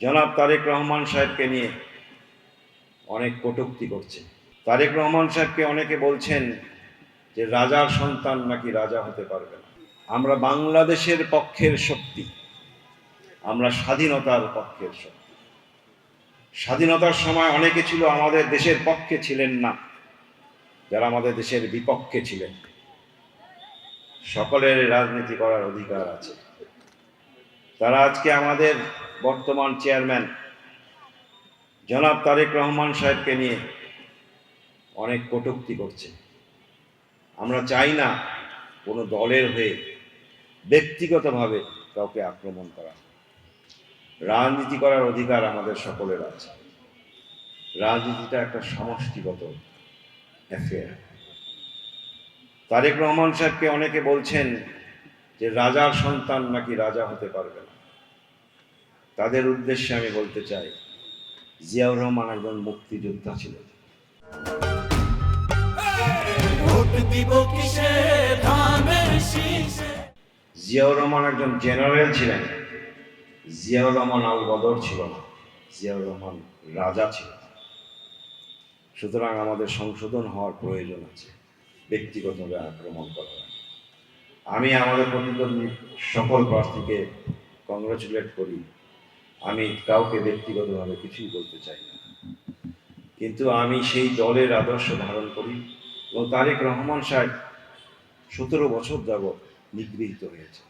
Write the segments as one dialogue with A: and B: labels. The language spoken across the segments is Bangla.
A: জনাব তারেক রহমান সাহেবকে নিয়ে অনেক কটূক্তি করছে। তারেক রহমান সাহেবকে অনেকে বলছেন যে রাজার সন্তান নাকি রাজা হতে পারবে না। আমরা বাংলাদেশের পক্ষের শক্তি, আমরা স্বাধীনতার পক্ষের শক্তি। স্বাধীনতার সময় অনেকে ছিল আমাদের দেশের পক্ষে ছিলেন না, যারা আমাদের দেশের বিপক্ষে ছিলেন। সকলের রাজনীতি করার অধিকার আছে। তারা আজকে আমাদের বর্তমান চেয়ারম্যান জনাব তারেক রহমান সাহেবকে নিয়ে অনেক কটূক্তি করছে। আমরা চাই না কোনো দলের হয়ে ব্যক্তিগতভাবে কাউকে আক্রমণ করা। রাজনীতি করার অধিকার আমাদের সকলের আছে। রাজনীতিটা একটা সমষ্টিগত অ্যাফেয়ার। তারেক রহমান সাহেবকে অনেকে বলছেন যে রাজার সন্তান নাকি রাজা হতে পারবে না। তাদের উদ্দেশ্যে আমি বলতে চাই, জিয়াউর রহমান একজন মুক্তিযোদ্ধা ছিলেন। জিয়াউর রহমান একজন জেনারেল ছিলেন। জিয়াউর রহমান আল বদর ছিল না, জিয়াউর রহমান রাজা ছিলেন। সুতরাং আমাদের সংশোধন হওয়ার প্রয়োজন আছে, ব্যক্তিগতভাবে আক্রমণ করা। আমি আমাদের প্রতিদ্বন্দ্বী সকল প্রার্থীকে কংগ্রাচুলেট করি। আমি কাউকে ব্যক্তিগতভাবে কিছুই বলতে চাই না, কিন্তু আমি সেই দলের আদর্শ ধারণ করি। এবং তারেক রহমান সাহেব 17 বছর যাবৎ নিগৃহীত হয়েছে।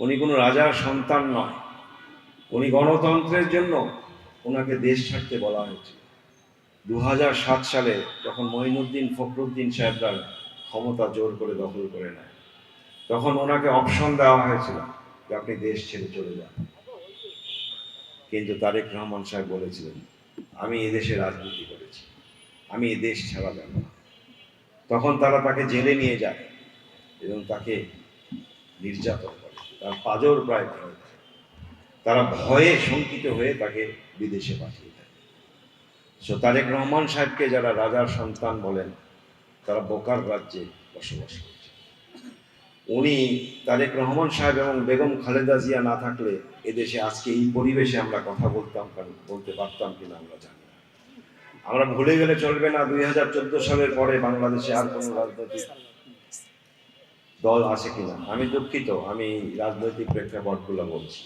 A: উনি কোনো রাজার সন্তান নয়। উনি গণতন্ত্রের জন্য ওনাকে দেশ ছাড়তে বলা হয়েছিল। 2007 সালে যখন মঈনুদ্দিন ফখরুদ্দিন সাহেবরা ক্ষমতা জোর করে দখল করে নেয়, তখন ওনাকে অপশন দেওয়া হয়েছিল যে আপনি দেশ ছেড়ে চলে যান। কিন্তু তারেক রহমান সাহেব বলেছিলেন, আমি এদেশে রাজনীতি করেছি, আমি এ দেশ ছাড়া যাব না। তখন তারা তাকে জেলে নিয়ে যায় এবং তাকে নির্যাতন করে, তার পাঁজর প্রায় ভেঙে দেয়। তারা ভয়ে শঙ্কিত হয়ে তাকে বিদেশে পাঠিয়ে দেয়। তারেক রহমান সাহেবকে যারা রাজার সন্তান বলেন, তারা বোকার রাজ্যে বসবাস করছে। উনি তারেক রহমান সাহেব এবং বেগম খালেদা জিয়া না থাকলে এদেশে আজকে এই পরিবেশে আমরা কথা বলতে পারতাম কিনা আমরা জানি না। আমরা ভুলে গেলে চলবে না, 2014 সালের পরে বাংলাদেশে আর কোনো রাজনৈতিক দল আছে কিনা। আমি দুঃখিত, আমি রাজনৈতিক প্রেক্ষাপটগুলো বলছি।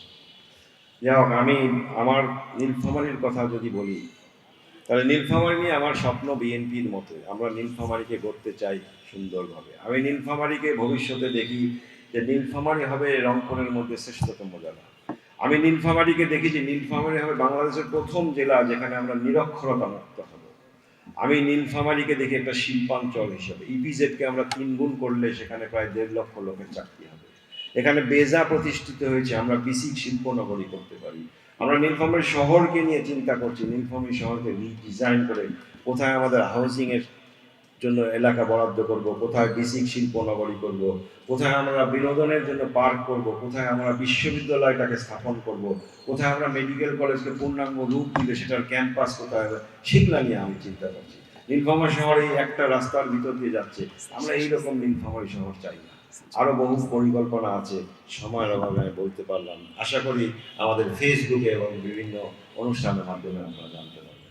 A: যাই হোক, আমি আমার নীলফামারীর কথা যদি বলি, তাহলে নীলফামারী নিয়ে আমার স্বপ্ন বিএনপির মতো। আমরা নীলফামারীকে গড়তে চাই সুন্দরভাবে। আমি নীলফামারীকে ভবিষ্যতে দেখি যে নীলফামারী হবে রংপুরের মধ্যে শ্রেষ্ঠতম জেলা। আমি নীলফামারীকে দেখি যে নীলফামারী হবে বাংলাদেশের প্রথম জেলা যেখানে আমরা নিরক্ষরতা মুক্ত হব। আমি নীলফামারীকে দেখি একটা শিল্পাঞ্চল হিসেবে। ইপিজেডকে আমরা 3 গুণ করলে সেখানে প্রায় 1.5 লক্ষ লোকের চাকরি হবে। এখানে বেজা প্রতিষ্ঠিত হয়েছে, আমরা বিসিক শিল্পনগরী করতে পারি। আমরা নীলফামারী শহরকে নিয়ে চিন্তা করছি, নীলফামারী শহরকে রিডিজাইন করে কোথায় আমাদের হাউজিংয়ের জন্য এলাকা বরাদ্দ করব, কোথায় বেসিক শিল্পনগরী করব, কোথায় আমরা বিনোদনের জন্য পার্ক করব, কোথায় আমরা বিশ্ববিদ্যালয়টাকে স্থাপন করব, কোথায় আমরা মেডিকেল কলেজকে পূর্ণাঙ্গ রূপ দিলে সেটার ক্যাম্পাস কোথায় হবে, সেগুলা নিয়ে আমি চিন্তা করছি। নীলফামারী শহর এই একটা রাস্তার ভিতর দিয়ে যাচ্ছে। আমরা এইরকম নীলফামারী শহর চাই না। আরো বহু পরিকল্পনা আছে, সময়ের অভাবে আমি বলতে পারলাম। আশা করি আমাদের ফেসবুকে এবং বিভিন্ন অনুষ্ঠানের মাধ্যমে আমরা জানতে পারবো।